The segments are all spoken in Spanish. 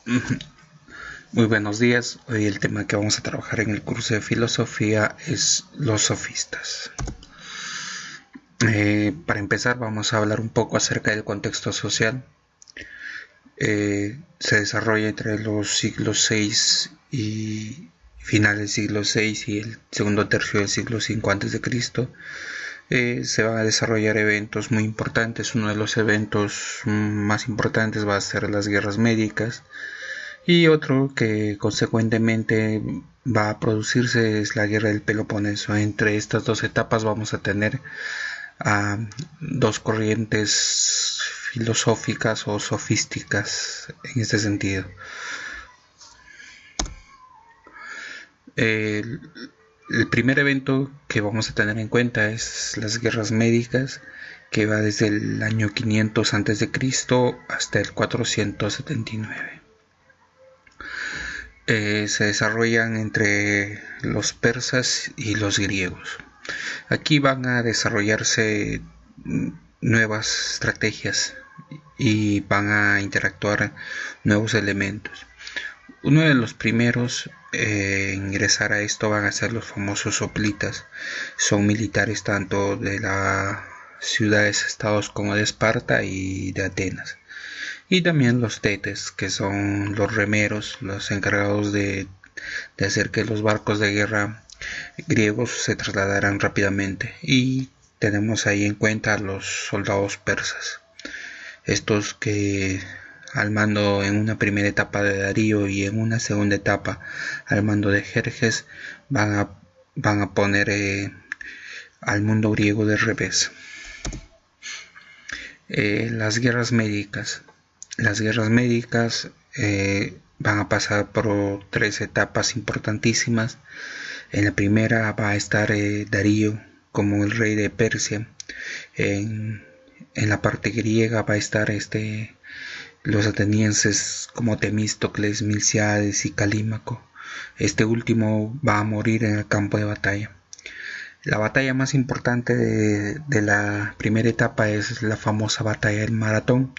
Muy buenos días. Hoy el tema que vamos a trabajar en el curso de filosofía es los sofistas. Para empezar vamos a hablar un poco acerca del contexto social. Se desarrolla entre los siglos VI y final del siglo VI y el segundo tercio del siglo V a.C. Se van a desarrollar eventos muy importantes. Uno de los eventos más importantes va a ser las guerras médicas. Y otro que consecuentemente va a producirse es la guerra del Peloponeso. Entre estas dos etapas vamos a tener dos corrientes filosóficas o sofísticas en este sentido. El primer evento que vamos a tener en cuenta es las guerras médicas, que va desde el año 500 a.C. hasta el 479. Se desarrollan entre los persas y los griegos. Aquí van a desarrollarse nuevas estrategias y van a interactuar nuevos elementos. Uno de los primeros en ingresar a esto van a ser los famosos hoplitas. Son militares tanto de las ciudades-estados como de Esparta y de Atenas. Y también los tetes, que son los remeros, los encargados de hacer que los barcos de guerra griegos se trasladaran rápidamente. Y tenemos ahí en cuenta a los soldados persas, estos que al mando en una primera etapa de Darío y en una segunda etapa al mando de Jerjes van a poner al mundo griego de revés. Las guerras médicas. Las guerras médicas van a pasar por tres etapas importantísimas. En la primera va a estar Darío como el rey de Persia. En la parte griega va a estar los atenienses como Temístocles, Milciades y Calímaco. Este último va a morir en el campo de batalla. La batalla más importante de la primera etapa es la famosa batalla del Maratón,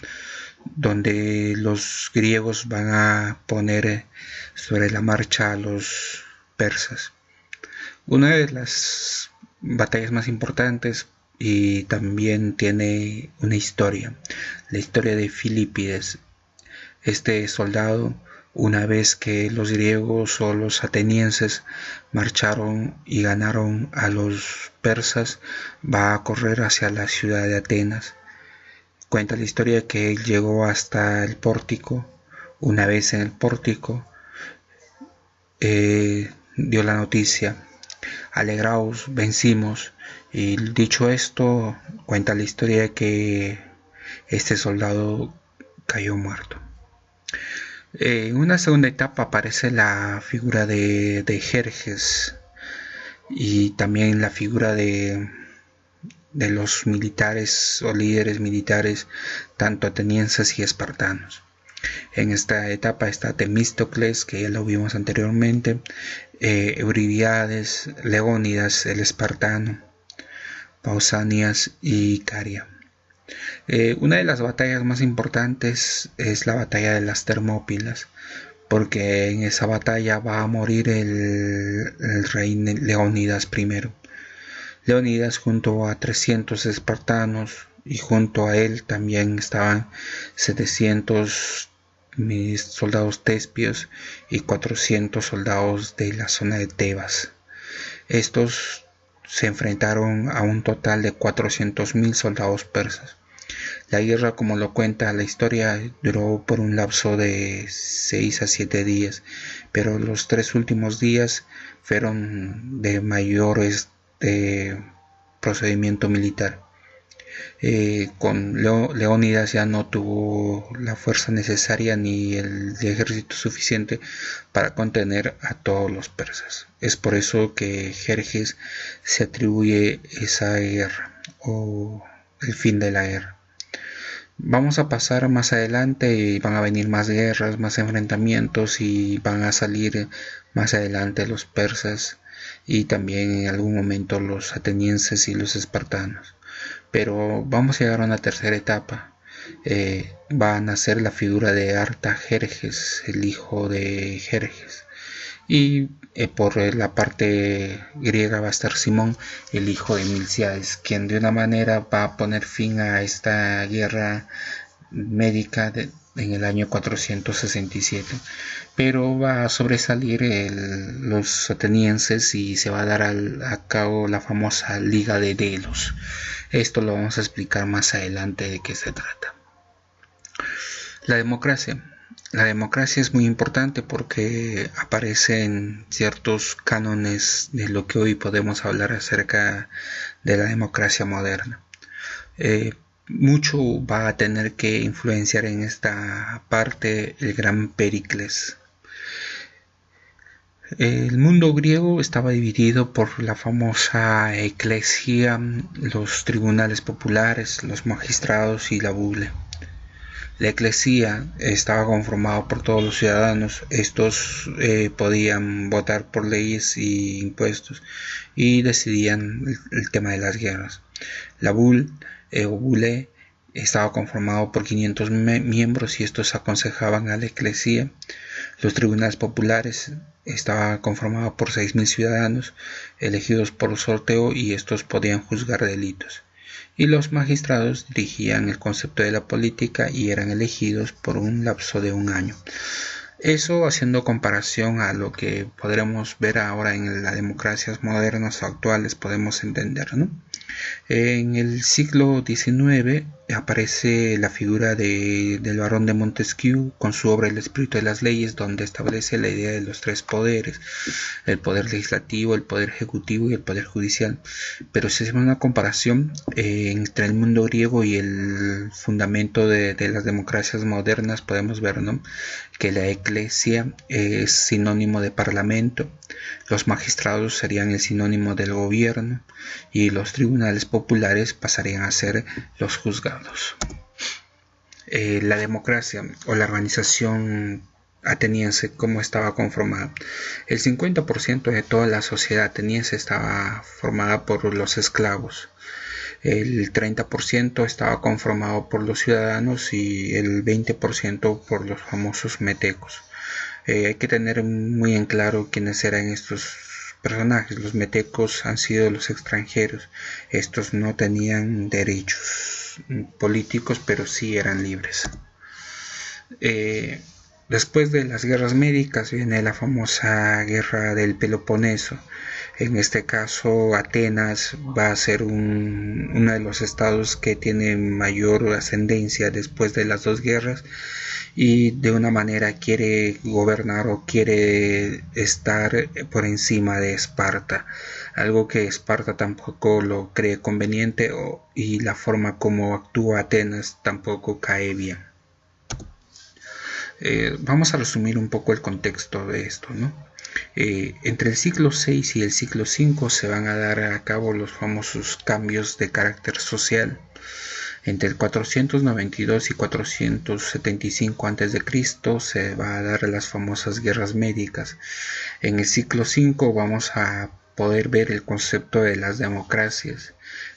donde los griegos van a poner sobre la marcha a los persas. Una de las batallas más importantes y también tiene una historia, la historia de Filipides. Este soldado, una vez que los griegos o los atenienses marcharon y ganaron a los persas, va a correr hacia la ciudad de Atenas. Cuenta la historia que él llegó hasta el pórtico. Una vez en el pórtico dio la noticia: alegraos, vencimos. Y dicho esto, cuenta la historia de que este soldado cayó muerto. En una segunda etapa aparece la figura de Jerjes y también la figura de los militares o líderes militares, tanto atenienses y espartanos. En esta etapa está Temístocles, que ya lo vimos anteriormente, Euríbiades, Leónidas el espartano, Pausanias y Caria. Una de las batallas más importantes es la batalla de las Termópilas, porque en esa batalla va a morir el rey Leónidas I. Leónidas junto a 300 espartanos, y junto a él también estaban 700 soldados tespios y 400 soldados de la zona de Tebas. Estos se enfrentaron a un total de 400.000 soldados persas. La guerra, como lo cuenta la historia, duró por un lapso de 6 a 7 días, pero los 3 últimos días fueron de mayores procedimiento militar. Con Leónidas ya no tuvo la fuerza necesaria ni el ejército suficiente para contener a todos los persas. Es por eso que Jerjes se atribuye esa guerra o el fin de la guerra. Vamos a pasar más adelante y van a venir más guerras, más enfrentamientos, y van a salir más adelante los persas y también en algún momento los atenienses y los espartanos. Pero vamos a llegar a una tercera etapa. va a nacer la figura de Artajerjes, el hijo de Jerjes. Y por la parte griega va a estar Simón, el hijo de Milciades, quien de una manera va a poner fin a esta guerra médica en el año 467, pero va a sobresalir los atenienses y se va a dar a cabo la famosa Liga de Delos. Esto lo vamos a explicar más adelante de qué se trata. La democracia. La democracia es muy importante porque aparece en ciertos cánones de lo que hoy podemos hablar acerca de la democracia moderna. Mucho va a tener que influenciar en esta parte el gran Pericles. El mundo griego estaba dividido por la famosa eclesia, los tribunales populares, los magistrados y la bule. La eclesia estaba conformada por todos los ciudadanos. Estos podían votar por leyes y impuestos y decidían el tema de las guerras. La bule estaba conformado por 500 miembros y estos aconsejaban a la eclesia. Los tribunales populares estaba conformado por 6.000 ciudadanos elegidos por sorteo y estos podían juzgar delitos. Y los magistrados dirigían el concepto de la política y eran elegidos por un lapso de un año. Eso haciendo comparación a lo que podremos ver ahora en las democracias modernas o actuales, podemos entender, ¿no? En el siglo XIX aparece la figura del barón de Montesquieu con su obra El espíritu de las leyes, donde establece la idea de los tres poderes: el poder legislativo, el poder ejecutivo y el poder judicial. Pero si hacemos una comparación entre el mundo griego y el fundamento de las democracias modernas, podemos ver, ¿no?, que la eclesia es sinónimo de parlamento, los magistrados serían el sinónimo del gobierno y los tribunales populares pasarían a ser los juzgados. La democracia o la organización ateniense, ¿cómo estaba conformada? El 50% de toda la sociedad ateniense estaba formada por los esclavos. El 30% estaba conformado por los ciudadanos y el 20% por los famosos metecos. Hay que tener muy en claro quiénes eran estos personajes. Los metecos han sido los extranjeros. Estos no tenían derechos políticos, pero sí eran libres. Después de las guerras médicas viene la famosa guerra del Peloponeso. En este caso, Atenas va a ser uno de los estados que tiene mayor ascendencia después de las dos guerras y de una manera quiere gobernar o quiere estar por encima de Esparta, algo que Esparta tampoco lo cree conveniente y la forma como actúa Atenas tampoco cae bien. Vamos a resumir un poco el contexto de esto, ¿no? Entre el siglo VI y el siglo V se van a dar a cabo los famosos cambios de carácter social. Entre el 492 y 475 a.C. se va a dar las famosas guerras médicas. En el siglo V vamos a poder ver el concepto de las democracias.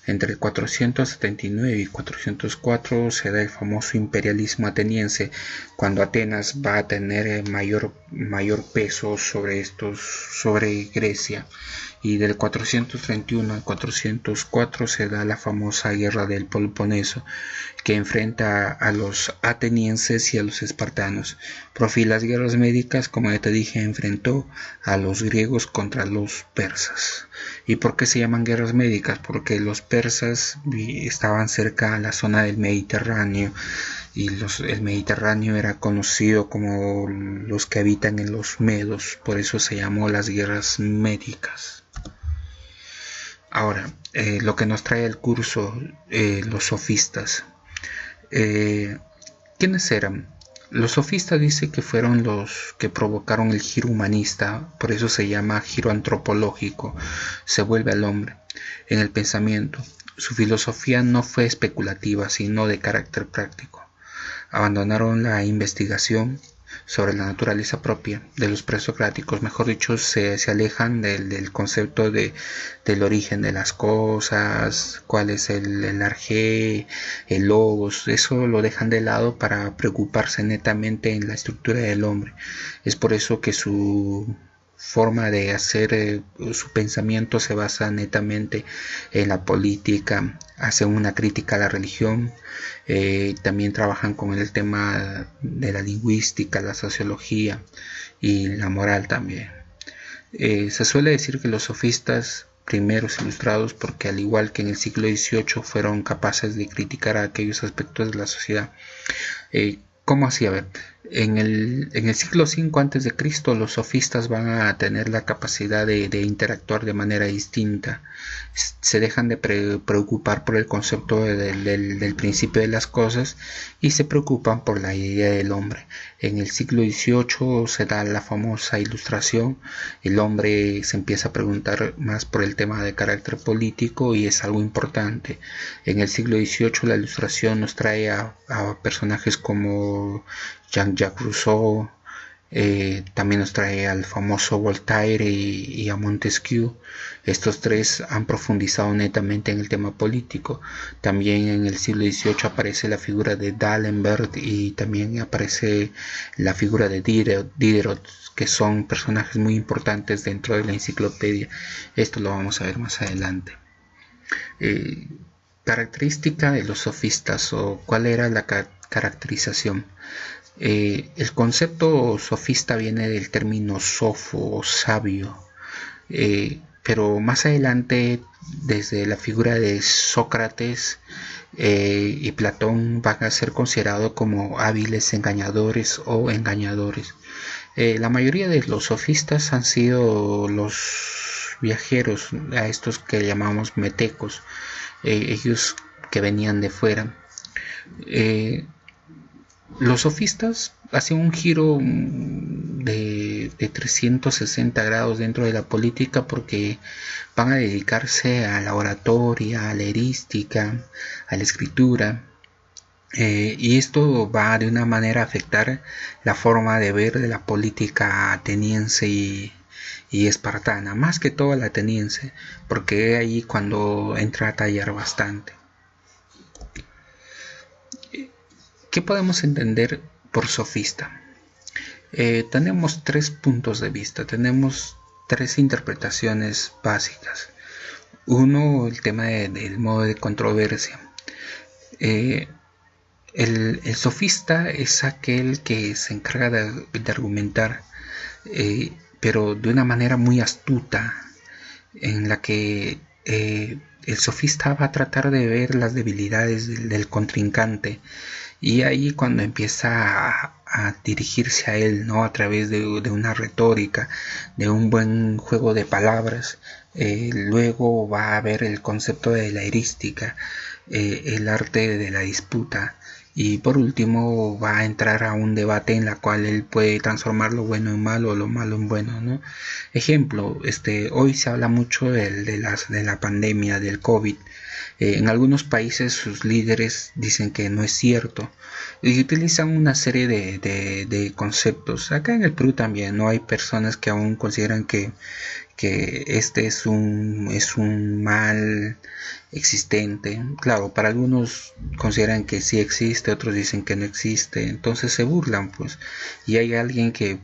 Entre el 479 y 404 se da el famoso imperialismo ateniense, cuando Atenas va a tener mayor peso sobre Grecia. Y del 431 al 404 se da la famosa guerra del Peloponeso, que enfrenta a los atenienses y a los espartanos. Las guerras médicas, como ya te dije, enfrentó a los griegos contra los persas. ¿Y por qué se llaman guerras médicas? Porque los persas estaban cerca a la zona del Mediterráneo y el Mediterráneo era conocido como los que habitan en los Medos, por eso se llamó las guerras médicas. Ahora, lo que nos trae el curso, los sofistas. ¿Quiénes eran? Los sofistas dicen que fueron los que provocaron el giro humanista, por eso se llama giro antropológico, se vuelve al hombre en el pensamiento. Su filosofía no fue especulativa, sino de carácter práctico. Abandonaron la investigación, sobre la naturaleza propia de los presocráticos. Mejor dicho, se alejan del concepto del origen de las cosas, cuál es el arjé, el logos. Eso lo dejan de lado para preocuparse netamente en la estructura del hombre. Es por eso que su forma de hacer su pensamiento se basa netamente en la política, hacen una crítica a la religión, también trabajan con el tema de la lingüística, la sociología y la moral también. Se suele decir que los sofistas primeros ilustrados, porque al igual que en el siglo XVIII fueron capaces de criticar aquellos aspectos de la sociedad. ¿Cómo así? A ver, en el siglo V antes de Cristo los sofistas van a tener la capacidad de interactuar de manera distinta. Se dejan de preocupar por el concepto del principio de las cosas y se preocupan por la idea del hombre. En el siglo XVIII se da la famosa ilustración. El hombre se empieza a preguntar más por el tema de carácter político y es algo importante. En el siglo XVIII la ilustración nos trae a personajes como Jean-Jacques Rousseau, también nos trae al famoso Voltaire y a Montesquieu. Estos tres han profundizado netamente en el tema político. También en el siglo XVIII aparece la figura de D'Alembert y también aparece la figura de Diderot, que son personajes muy importantes dentro de la enciclopedia. Esto lo vamos a ver más adelante. Característica de los sofistas, o cuál era la caracterización. El concepto sofista viene del término sofo o sabio, pero más adelante, desde la figura de Sócrates y Platón, van a ser considerados como hábiles engañadores o engañadores. La mayoría de los sofistas han sido los viajeros, a estos que llamamos metecos, ellos que venían de fuera. Los sofistas hacen un giro de 360 grados dentro de la política, porque van a dedicarse a la oratoria, a la erística, a la escritura, y esto va de una manera a afectar la forma de ver de la política ateniense y espartana, más que todo la ateniense, porque ahí cuando entra a tallar bastante. ¿Qué podemos entender por sofista? Tenemos tres puntos de vista, tenemos tres interpretaciones básicas. Uno, el tema del modo de controversia. El sofista es aquel que se encarga de argumentar, pero de una manera muy astuta, en la que el sofista va a tratar de ver las debilidades del contrincante, y ahí cuando empieza a dirigirse a él, ¿no? A través de una retórica, de un buen juego de palabras, luego va a haber el concepto de la erística, el arte de la disputa, y por último va a entrar a un debate en la cual él puede transformar lo bueno en malo o lo malo en bueno, ¿no? Ejemplo, hoy se habla mucho de la pandemia del COVID. En algunos países sus líderes dicen que no es cierto y utilizan una serie de conceptos. Acá en el Perú también no hay personas que aún consideran que este es un mal existente. Claro, para algunos consideran que sí existe, otros dicen que no existe, entonces se burlan, pues. Y hay alguien que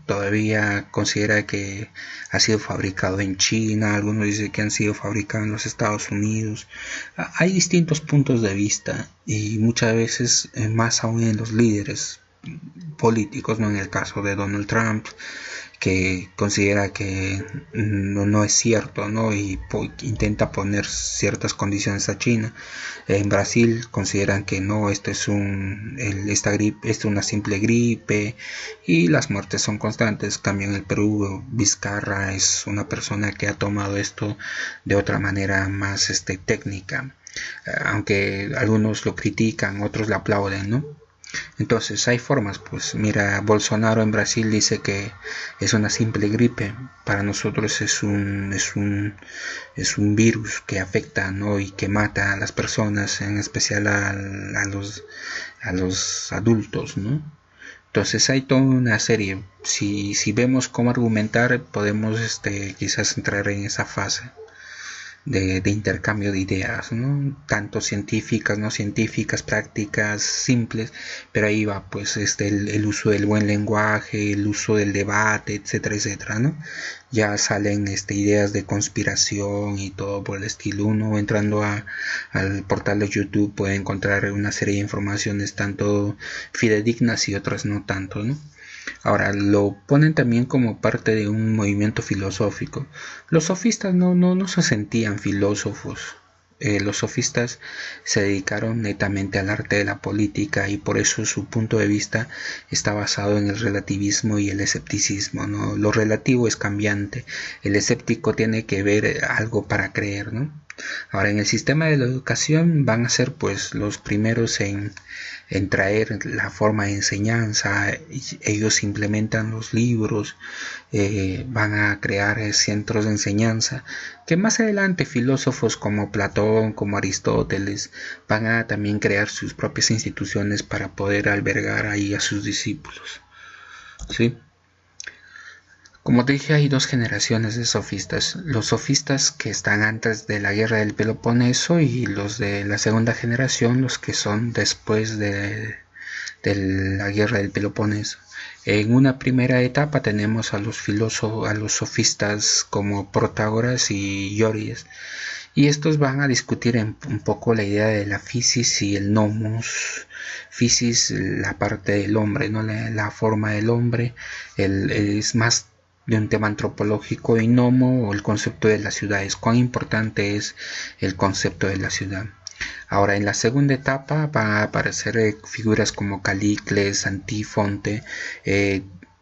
todavía considera que ha sido fabricado en China, algunos dicen que han sido fabricados en los Estados Unidos. Hay distintos puntos de vista, y muchas veces, más aún en los líderes políticos, no en el caso de Donald Trump, que considera que no es cierto, ¿no? Y intenta poner ciertas condiciones a China. En Brasil consideran que no, esta gripe es una simple gripe y las muertes son constantes. Cambio en el Perú, Vizcarra es una persona que ha tomado esto de otra manera más técnica, aunque algunos lo critican, otros lo aplauden, ¿no? Entonces hay formas, pues mira, Bolsonaro en Brasil dice que es una simple gripe, para nosotros es un virus que afecta, ¿no? Y que mata a las personas, en especial a los adultos, ¿no? Entonces hay toda una serie. Si vemos cómo argumentar, podemos quizás entrar en esa fase de intercambio de ideas, ¿no? Tanto científicas, no científicas, prácticas, simples, pero ahí va pues el uso del buen lenguaje, el uso del debate, etcétera, etcétera, ¿no? Ya salen ideas de conspiración y todo por el estilo. Uno entrando al portal de YouTube puede encontrar una serie de informaciones tanto fidedignas y otras no tanto, ¿no? Ahora, lo ponen también como parte de un movimiento filosófico. Los sofistas no se sentían filósofos. Los sofistas se dedicaron netamente al arte de la política y por eso su punto de vista está basado en el relativismo y el escepticismo, ¿no? Lo relativo es cambiante, el escéptico tiene que ver algo para creer, ¿no? Ahora, en el sistema de la educación van a ser pues los primeros en traer la forma de enseñanza. Ellos implementan los libros, van a crear centros de enseñanza que más adelante filósofos como Platón, como Aristóteles van a también crear sus propias instituciones para poder albergar ahí a sus discípulos, ¿sí? Como te dije, hay dos generaciones de sofistas: los sofistas que están antes de la guerra del Peloponeso y los de la segunda generación, los que son después de la guerra del Peloponeso. En una primera etapa tenemos a los filósofos, a los sofistas como Protágoras y Diógenes, y estos van a discutir un poco la idea de la physis y el nomos. Physis, la parte del hombre, ¿no? La forma del hombre, es más de un tema antropológico, y nomo, o el concepto de las ciudades, cuán importante es el concepto de la ciudad. Ahora, en la segunda etapa van a aparecer figuras como Calícles, Antífonte,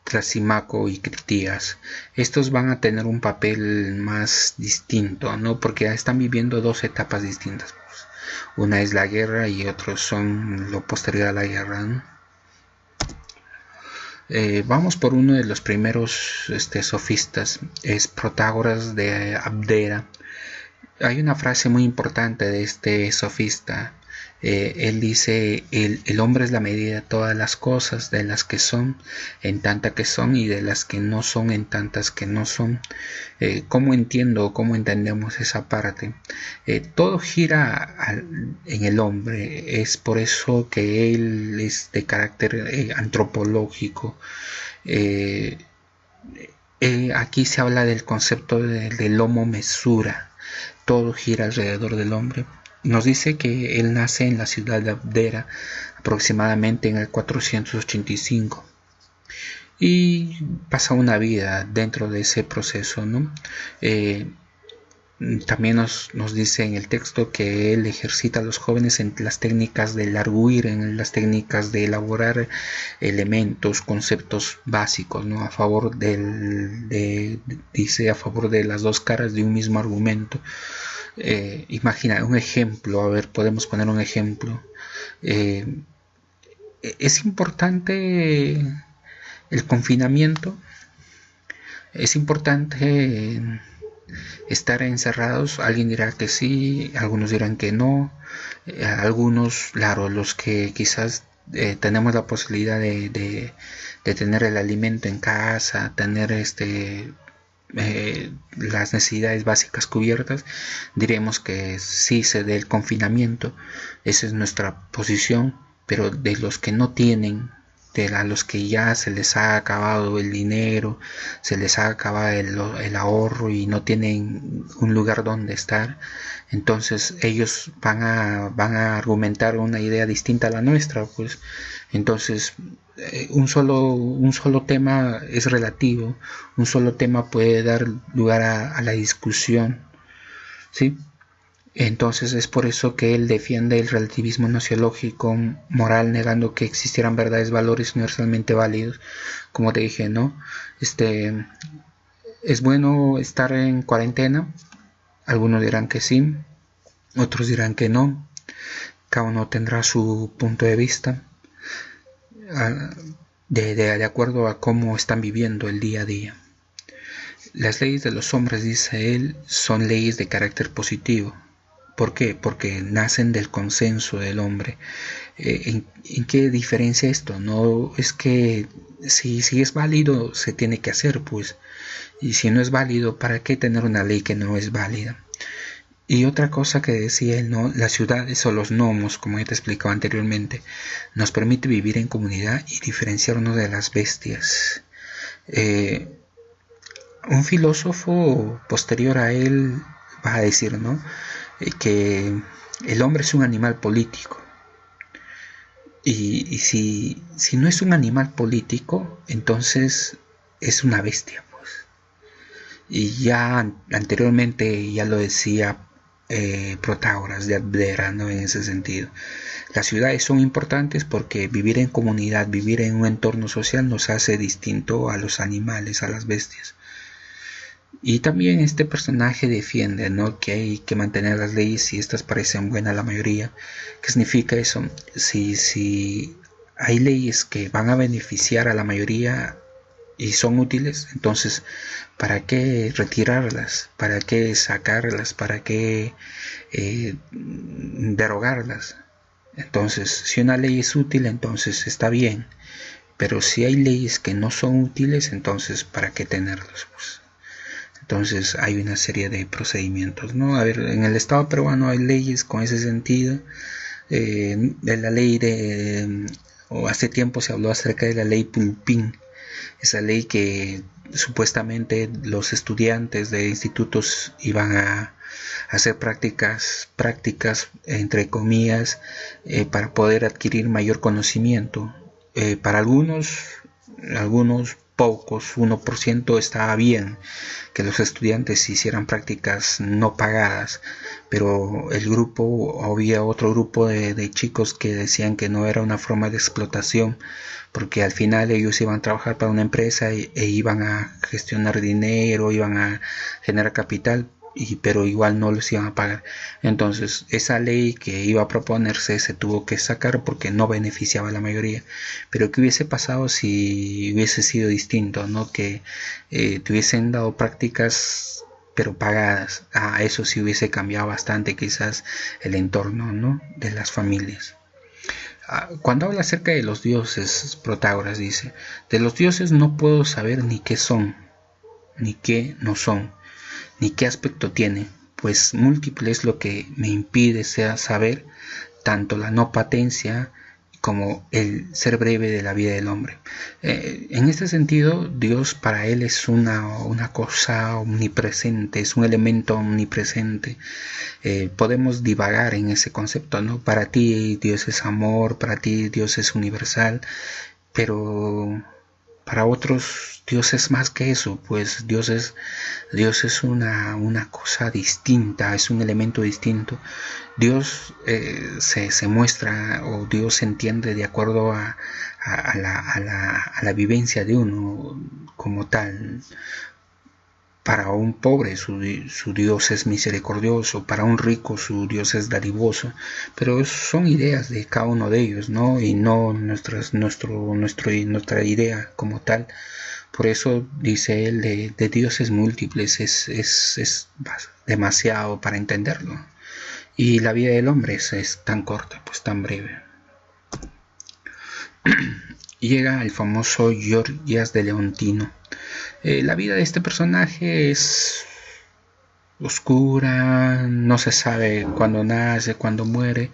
Trasimaco y Critías. Estos van a tener un papel más distinto, ¿no? Porque están viviendo dos etapas distintas. Una es la guerra y otros son lo posterior a la guerra, ¿no? Vamos por uno de los primeros sofistas, es Protágoras de Abdera. Hay una frase muy importante de este sofista. Él dice: el hombre es la medida de todas las cosas, de las que son en tanta que son y de las que no son en tantas que no son. ¿Cómo entiendo, cómo entendemos esa parte? Todo gira en el hombre, es por eso que él es de carácter antropológico. Aquí se habla del concepto del homo mesura. Todo gira alrededor del hombre. Nos dice que él nace en la ciudad de Abdera aproximadamente en el 485 y pasa una vida dentro de ese proceso, ¿no? También nos dice en el texto que él ejercita a los jóvenes en las técnicas del arguir, en las técnicas de elaborar elementos, conceptos básicos, ¿no? Dice a favor de las dos caras de un mismo argumento. Imagina un ejemplo, a ver, podemos poner un ejemplo. Es importante el confinamiento, es importante estar encerrados. Alguien dirá que sí, algunos dirán que no. Algunos, claro, los que quizás tenemos la posibilidad de tener el alimento en casa, tener las necesidades básicas cubiertas, diremos que sí se dé el confinamiento. Esa es nuestra posición. Pero de los que no tienen, a los que ya se les ha acabado el dinero, se les ha acabado el ahorro y no tienen un lugar donde estar, entonces ellos van a argumentar una idea distinta a la nuestra, pues. Entonces un solo tema es relativo, un solo tema puede dar lugar a la discusión, ¿sí? Entonces es por eso que él defiende el relativismo gnoseológico moral, negando que existieran verdades, valores universalmente válidos. Como te dije, ¿no? Es bueno estar en cuarentena. Algunos dirán que sí, otros dirán que no. Cada uno tendrá su punto de vista de acuerdo a cómo están viviendo el día a día. Las leyes de los hombres, dice él, son leyes de carácter positivo. ¿Por qué? Porque nacen del consenso del hombre. ¿En qué diferencia esto? No es que si es válido se tiene que hacer, pues. Y si no es válido, ¿para qué tener una ley que no es válida? Y otra cosa que decía él, ¿no? Las ciudades o los gnomos, como ya te explicaba anteriormente, nos permite vivir en comunidad y diferenciarnos de las bestias. Un filósofo posterior a él va a decir, ¿no? Que el hombre es un animal político. Y si no es un animal político, entonces es una bestia, pues. Y ya anteriormente ya lo decía Protágoras de Abdera, ¿no? En ese sentido. Las ciudades son importantes porque vivir en comunidad, vivir en un entorno social nos hace distinto a los animales, a las bestias. Y también este personaje defiende, ¿no? Que hay que mantener las leyes y estas parecen buenas a la mayoría. ¿Qué significa eso? Si hay leyes que van a beneficiar a la mayoría y son útiles, entonces ¿para qué retirarlas? ¿Para qué sacarlas? ¿Para qué derogarlas? Entonces, si una ley es útil, entonces está bien. Pero si hay leyes que no son útiles, entonces ¿para qué tenerlas? Pues, entonces hay una serie de procedimientos, ¿no? A ver, en el Estado peruano hay leyes con ese sentido. De la ley o hace tiempo se habló acerca de la ley Pulpín, esa ley que supuestamente los estudiantes de institutos iban a hacer prácticas entre comillas, para poder adquirir mayor conocimiento. Para algunos pocos, 1% estaba bien que los estudiantes hicieran prácticas no pagadas, pero había otro grupo de chicos que decían que no era una forma de explotación, porque al final ellos iban a trabajar para una empresa e iban a gestionar dinero, iban a generar capital, pero igual no los iban a pagar. Entonces esa ley que iba a proponerse se tuvo que sacar porque no beneficiaba a la mayoría. Pero ¿qué hubiese pasado si hubiese sido distinto, ¿no? Que te hubiesen dado prácticas pero pagadas? Eso sí hubiese cambiado bastante quizás el entorno, ¿no? De las familias. Cuando habla acerca de los dioses, Protágoras dice: de los dioses no puedo saber ni qué son, ni qué no son, ni qué aspecto tiene, pues múltiple es lo que me impide saber tanto la no patencia como el ser breve de la vida del hombre. En este sentido, Dios para él es una cosa omnipresente, es un elemento omnipresente. Podemos divagar en ese concepto, ¿no? Para ti Dios es amor, para ti Dios es universal, pero para otros Dios es más que eso, pues Dios es una cosa distinta, es un elemento distinto. Dios se muestra, o Dios se entiende de acuerdo a la vivencia de uno como tal. Para un pobre su Dios es misericordioso, para un rico su Dios es dadivoso, pero son ideas de cada uno de ellos, ¿no? Y no nuestra idea como tal. Por eso dice él de dioses múltiples, es demasiado para entenderlo. Y la vida del hombre es tan corta, pues tan breve. Llega el famoso Gorgias de Leontino. La vida de este personaje es oscura, no se sabe cuándo nace, cuándo muere.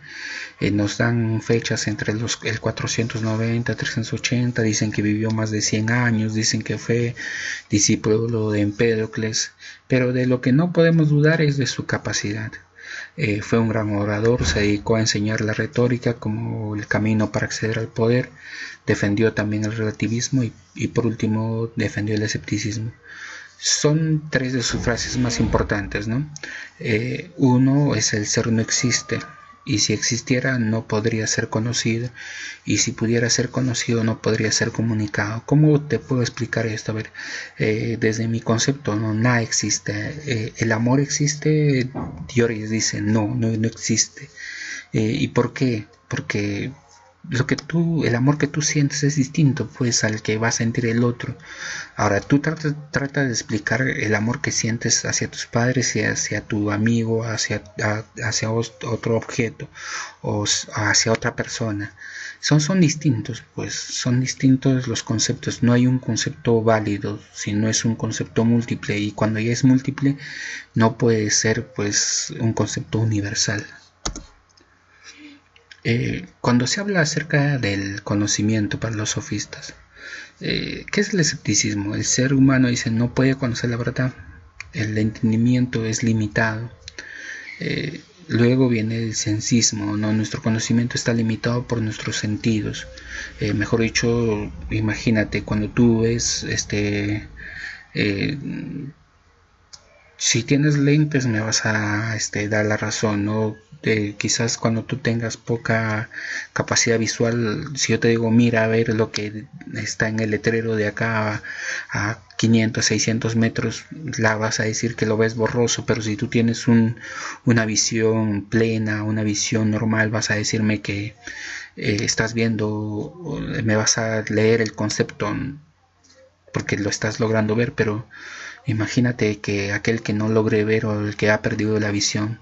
Nos dan fechas entre el 490 380, dicen que vivió más de 100 años, dicen que fue discípulo de Empédocles, pero de lo que no podemos dudar es de su capacidad. Fue un gran orador, se dedicó a enseñar la retórica como el camino para acceder al poder, defendió también el relativismo y por último defendió el escepticismo. Son tres de sus frases más importantes, ¿no? Uno es: el ser no existe, y si existiera no podría ser conocido, y si pudiera ser conocido no podría ser comunicado. ¿Cómo te puedo explicar esto? A ver, desde mi concepto, no, nada existe. El amor existe. Diores dice no existe. ¿Y por qué? Porque el amor que tú sientes es distinto pues al que va a sentir el otro. Ahora tú trata de explicar el amor que sientes hacia tus padres y hacia tu amigo, hacia otro objeto o hacia otra persona. Son distintos, pues son distintos los conceptos. No hay un concepto válido, sino es un concepto múltiple, y cuando ya es múltiple no puede ser pues un concepto universal. Cuando se habla acerca del conocimiento para los sofistas, ¿qué es el escepticismo? El ser humano dice no puede conocer la verdad, el entendimiento es limitado. Luego viene el sensismo, ¿no? Nuestro conocimiento está limitado por nuestros sentidos. Mejor dicho, imagínate cuando tú ves eh, si tienes lentes me vas a dar la razón, ¿no? Quizás cuando tú tengas poca capacidad visual, si yo te digo mira a ver lo que está en el letrero de acá a 500, 600 metros, la vas a decir que lo ves borroso, pero si tú tienes una visión plena, una visión normal, vas a decirme que estás viendo, me vas a leer el concepto porque lo estás logrando ver, pero imagínate que aquel que no logre ver o el que ha perdido la visión,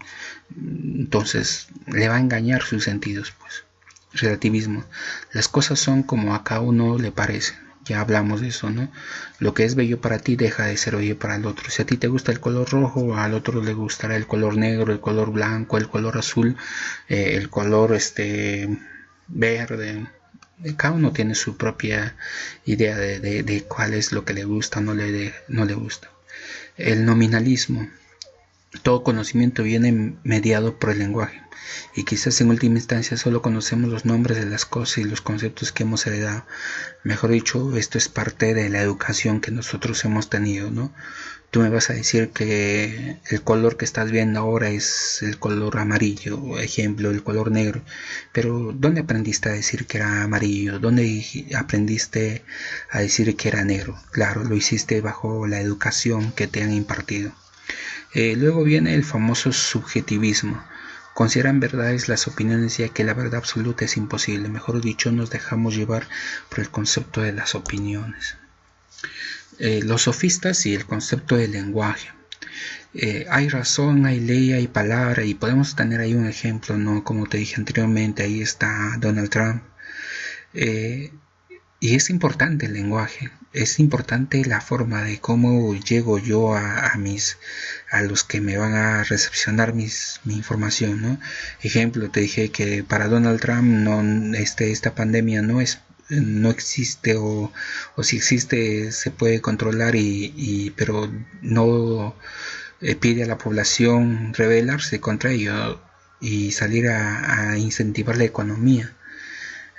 entonces le va a engañar sus sentidos, pues. Relativismo. Las cosas son como a cada uno le parece. Ya hablamos de eso, ¿no? Lo que es bello para ti deja de ser bello para el otro. Si a ti te gusta el color rojo, al otro le gustará el color negro, el color blanco, el color azul, el color verde. Cada uno tiene su propia idea de cuál es lo que le gusta o no le gusta. El nominalismo. Todo conocimiento viene mediado por el lenguaje, y quizás en última instancia solo conocemos los nombres de las cosas y los conceptos que hemos heredado. Mejor dicho, esto es parte de la educación que nosotros hemos tenido, ¿no? Tú me vas a decir que el color que estás viendo ahora es el color amarillo, ejemplo, el color negro, pero ¿dónde aprendiste a decir que era amarillo? ¿Dónde aprendiste a decir que era negro? Claro, lo hiciste bajo la educación que te han impartido. Luego viene el famoso subjetivismo. Consideran verdades las opiniones, ya que la verdad absoluta es imposible. Mejor dicho, nos dejamos llevar por el concepto de las opiniones. Los sofistas y el concepto del lenguaje. Hay razón, hay ley, hay palabra, y podemos tener ahí un ejemplo, ¿no? Como te dije anteriormente, ahí está Donald Trump. Y es importante el lenguaje, es importante la forma de cómo llego yo a los que me van a recepcionar mi información, ¿no? Ejemplo, te dije que para Donald Trump esta pandemia no existe, o si existe se puede controlar, pero no pide a la población rebelarse contra ello y salir a incentivar la economía.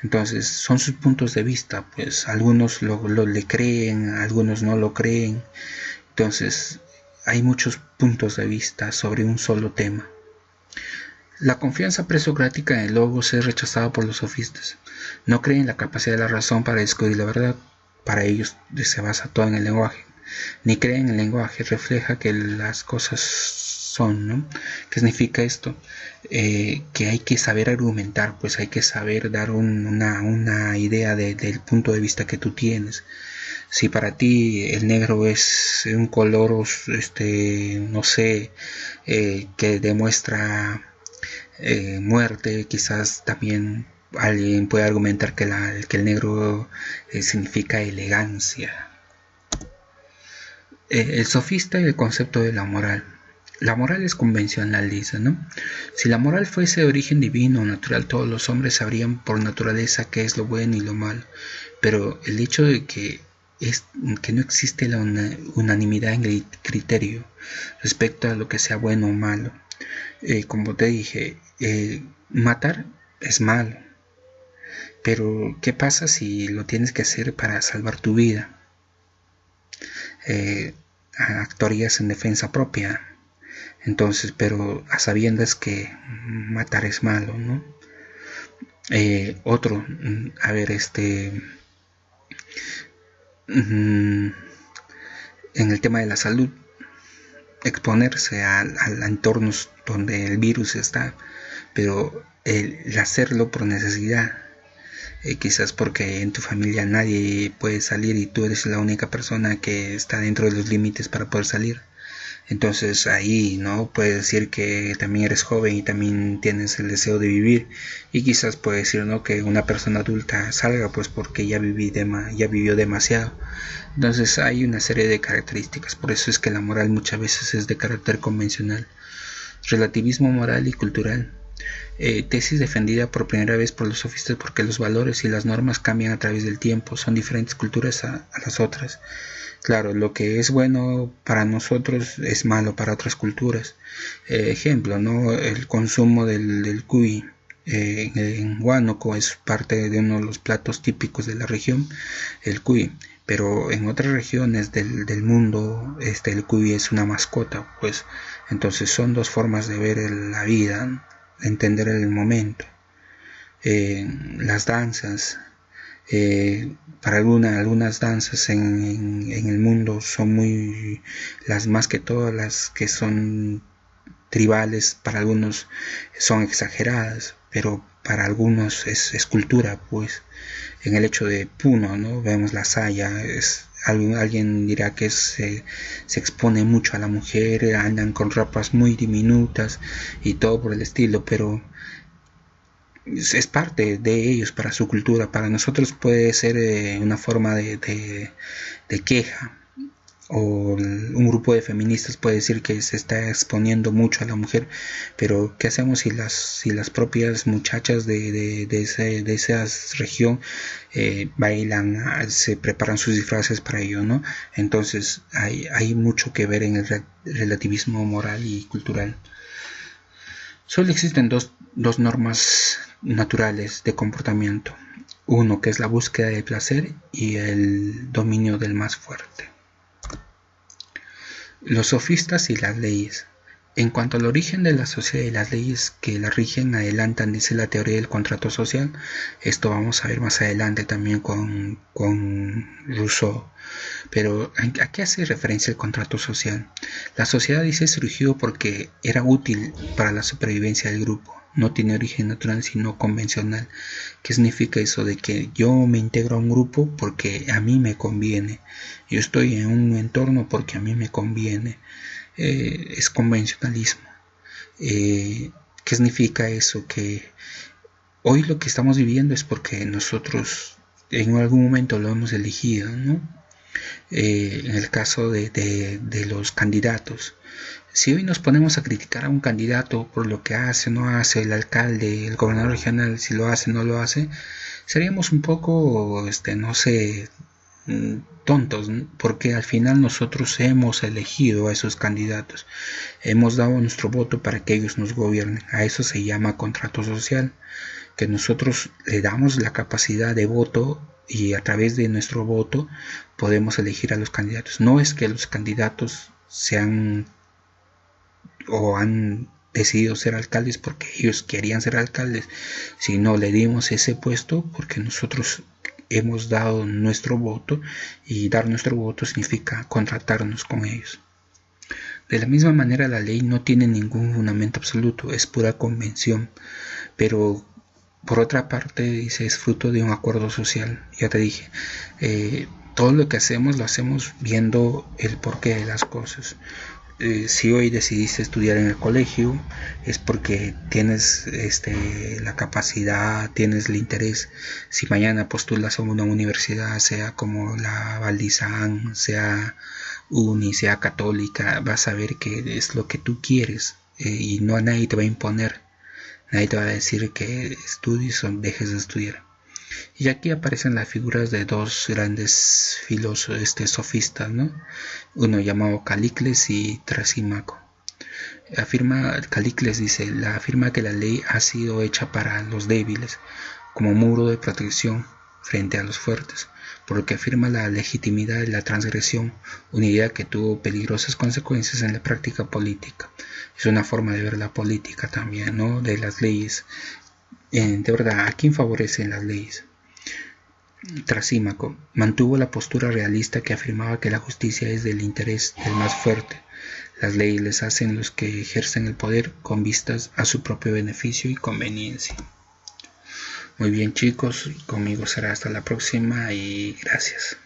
Entonces son sus puntos de vista, pues algunos le creen, algunos no lo creen. Entonces hay muchos puntos de vista sobre un solo tema. La confianza presocrática en el logos es rechazada por los sofistas. No creen en la capacidad de la razón para descubrir la verdad. Para ellos se basa todo en el lenguaje. Ni creen en el lenguaje, refleja que las cosas son, ¿no? ¿Qué significa esto? Que hay que saber argumentar, pues hay que saber dar una idea del punto de vista que tú tienes. Si para ti el negro es un color, no sé, que demuestra muerte, quizás también alguien puede argumentar que el negro significa elegancia. El sofista y el concepto de la moral. La moral es convencional, dice, ¿no? Si la moral fuese de origen divino o natural, todos los hombres sabrían por naturaleza qué es lo bueno y lo malo. Pero el hecho de que no existe la unanimidad en el criterio respecto a lo que sea bueno o malo. Como te dije, matar es malo. Pero ¿qué pasa si lo tienes que hacer para salvar tu vida? Actuarías en defensa propia. Entonces, pero a sabiendas que matar es malo, ¿no? Otro, a ver, en el tema de la salud, exponerse a entornos donde el virus está, pero el hacerlo por necesidad. quizás porque en tu familia nadie puede salir y tú eres la única persona que está dentro de los límites para poder salir. Entonces ahí no puedes decir que también eres joven y también tienes el deseo de vivir, y quizás puedes decir no que una persona adulta salga pues porque ya vivió demasiado. Entonces hay una serie de características, por eso es que la moral muchas veces es de carácter convencional. Relativismo moral y cultural. Tesis defendida por primera vez por los sofistas porque los valores y las normas cambian a través del tiempo, son diferentes culturas a las otras. Claro, lo que es bueno para nosotros es malo para otras culturas. Ejemplo, ¿no? El consumo del cuy en Huánuco es parte de uno de los platos típicos de la región, el cuy. Pero en otras regiones del mundo el cuy es una mascota, pues entonces son dos formas de ver la vida, de entender el momento. Las danzas, para algunas danzas en el mundo son muy, las más que todas las que son tribales, para algunos son exageradas, pero para algunos es cultura, pues en el hecho de Puno, ¿no? Vemos la saya, alguien dirá que se expone mucho a la mujer, andan con ropas muy diminutas y todo por el estilo, pero es parte de ellos para su cultura. Para nosotros puede ser una forma de queja, o un grupo de feministas puede decir que se está exponiendo mucho a la mujer, pero ¿qué hacemos si las propias muchachas de esa región bailan, se preparan sus disfraces para ello, ¿no? Entonces hay mucho que ver en el relativismo moral y cultural. Solo existen dos normas naturales de comportamiento. Uno que es la búsqueda del placer y el dominio del más fuerte. Los sofistas y las leyes. En cuanto al origen de la sociedad y las leyes que la rigen, adelantan, dice la teoría del contrato social. Esto vamos a ver más adelante también con Rousseau. Pero ¿a qué hace referencia el contrato social? La sociedad, dice, surgió porque era útil para la supervivencia del grupo. No tiene origen natural sino convencional. ¿Qué significa eso? De que yo me integro a un grupo porque a mí me conviene. Yo estoy en un entorno porque a mí me conviene. Es convencionalismo. ¿Qué significa eso? Que hoy lo que estamos viviendo es porque nosotros en algún momento lo hemos elegido, ¿no? En el caso de los candidatos, si hoy nos ponemos a criticar a un candidato por lo que hace, no hace, el alcalde, el gobernador regional, si lo hace, no lo hace, seríamos un poco, no sé, tontos, porque al final nosotros hemos elegido a esos candidatos, hemos dado nuestro voto para que ellos nos gobiernen. A eso se llama contrato social, que nosotros le damos la capacidad de voto y a través de nuestro voto podemos elegir a los candidatos. No es que los candidatos sean o han decidido ser alcaldes porque ellos querían ser alcaldes, sino le dimos ese puesto porque nosotros hemos dado nuestro voto, y dar nuestro voto significa contratarnos con ellos. De la misma manera, la ley no tiene ningún fundamento absoluto, es pura convención, pero por otra parte, dice, es fruto de un acuerdo social. Ya te dije, todo lo que hacemos lo hacemos viendo el porqué de las cosas. Si hoy decidiste estudiar en el colegio es porque tienes la capacidad, tienes el interés. Si mañana postulas a una universidad, sea como la Valdizán, sea Uni, sea católica, vas a ver que es lo que tú quieres, y no a nadie te va a imponer, nadie te va a decir que estudies o dejes de estudiar. Y aquí aparecen las figuras de dos grandes filósofos, sofistas, ¿no? Uno llamado Calicles y Trasímaco. Calicles afirma que la ley ha sido hecha para los débiles, como muro de protección frente a los fuertes, por lo que afirma la legitimidad de la transgresión, una idea que tuvo peligrosas consecuencias en la práctica política. Es una forma de ver la política también, ¿no? De las leyes. De verdad, ¿a quién favorecen las leyes? Trasímaco mantuvo la postura realista que afirmaba que la justicia es del interés del más fuerte. Las leyes les hacen los que ejercen el poder con vistas a su propio beneficio y conveniencia. Muy bien chicos, conmigo será hasta la próxima y gracias.